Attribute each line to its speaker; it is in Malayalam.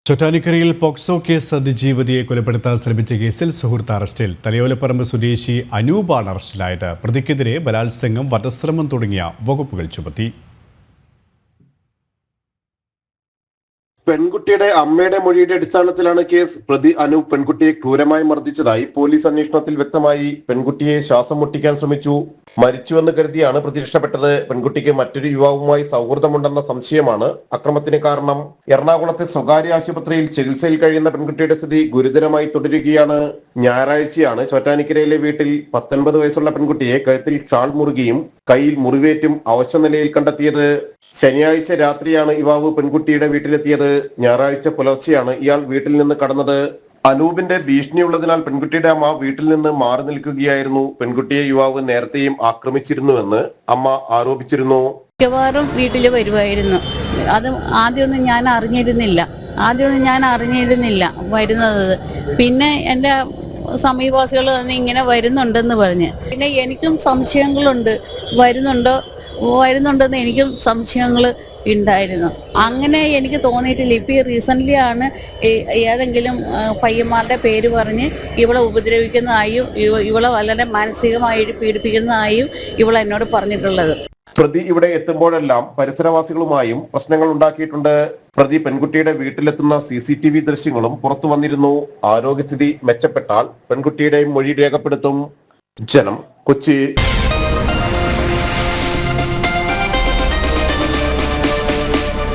Speaker 1: ചോറ്റാനിക്കരയിൽ പോക്സോ കേസ് അതിജീവതിയെ കൊലപ്പെടുത്താൻ ശ്രമിച്ച കേസിൽ സുഹൃത്ത് അറസ്റ്റിൽ. തലയോലപ്പറമ്പ് സ്വദേശി അനൂപാണ് അറസ്റ്റിലായത്. പ്രതിക്കെതിരെ ബലാത്സംഗം, വധശ്രമം തുടങ്ങിയ വകുപ്പുകൾ ചുമത്തി.
Speaker 2: പെൺകുട്ടിയുടെ അമ്മയുടെ മൊഴിയുടെ അടിസ്ഥാനത്തിലാണ് കേസ്. പ്രതി അനൂപ് പെൺകുട്ടിയെ ക്രൂരമായി മർദ്ദിച്ചതായി പോലീസ് അന്വേഷണത്തിൽ വ്യക്തമായി. പെൺകുട്ടിയെ ശ്വാസം മുട്ടിക്കാൻ ശ്രമിച്ചു. മരിച്ചുവെന്ന് കരുതിയാണ് പ്രതി രക്ഷപ്പെട്ടത്. പെൺകുട്ടിക്ക് മറ്റൊരു യുവാവുമായി സൗഹൃദമുണ്ടെന്ന സംശയമാണ് അക്രമത്തിന് കാരണം. എറണാകുളത്തെ സ്വകാര്യ ആശുപത്രിയിൽ ചികിത്സയിൽ കഴിയുന്ന പെൺകുട്ടിയുടെ സ്ഥിതി ഗുരുതരമായി തുടരുകയാണ്. ഞായറാഴ്ചയാണ് ചോറ്റാനിക്കരയിലെ വീട്ടിൽ 19 വയസ്സുള്ള പെൺകുട്ടിയെ കഴുത്തിൽ ഷാൾ മുറുകിയും കയ്യിൽ മുറിവേറ്റും അവശനിലയിൽ കണ്ടെത്തിയത്. ശനിയാഴ്ച രാത്രിയാണ് യുവാവ് പെൺകുട്ടിയുടെ വീട്ടിലെത്തിയത്. ഞായറാഴ്ച പുലർച്ചെയാണ് ഇയാൾ വീട്ടിൽ നിന്ന് കടന്നത്. അനൂപിന്റെ ഭീഷണിയുള്ളതിനാൽ പെൺകുട്ടിയുടെ അമ്മ വീട്ടിൽ നിന്ന് മാറി നിൽക്കുകയായിരുന്നു. പെൺകുട്ടിയെ യുവാവ് നേരത്തെയും ആക്രമിച്ചിരുന്നുവെന്ന് അമ്മ ആരോപിച്ചിരുന്നു.
Speaker 3: മിക്കവാറും വീട്ടിൽ വരുമായിരുന്നു. അത് ആദ്യമൊന്നും ഞാൻ അറിഞ്ഞിരുന്നില്ല വരുന്നത്. പിന്നെ എൻ്റെ സമീപവാസികൾ ഇങ്ങനെ വരുന്നുണ്ടെന്ന് പറഞ്ഞ്, പിന്നെ എനിക്കും സംശയങ്ങളുണ്ട്. വരുന്നുണ്ടെന്ന് എനിക്കും സംശയങ്ങൾ ഉണ്ടായിരുന്നു. അങ്ങനെ എനിക്ക് തോന്നിയിട്ടില്ല. ഇപ്പോൾ റീസെൻ്റ്ലി ആണ് ഏതെങ്കിലും പയ്യന്മാരുടെ പേര് പറഞ്ഞ് ഇവളെ ഉപദ്രവിക്കുന്നതായും ഇവളെ വളരെ മാനസികമായി പീഡിപ്പിക്കുന്നതായും ഇവൾ എന്നോട് പറഞ്ഞിട്ടുള്ളത്.
Speaker 2: പ്രതി ഇവിടെ എത്തുമ്പോഴെല്ലാം പരിസരവാസികളുമായും പ്രശ്നങ്ങൾ ഉണ്ടാക്കിയിട്ടുണ്ട്. പ്രതി പെൺകുട്ടിയുടെ വീട്ടിലെത്തുന്ന CCTV ദൃശ്യങ്ങളും പുറത്തു വന്നിരുന്നു. ആരോഗ്യസ്ഥിതി മെച്ചപ്പെട്ടാൽ പെൺകുട്ടിയുടെയും മൊഴി രേഖപ്പെടുത്തും. ജനം, കൊച്ചി.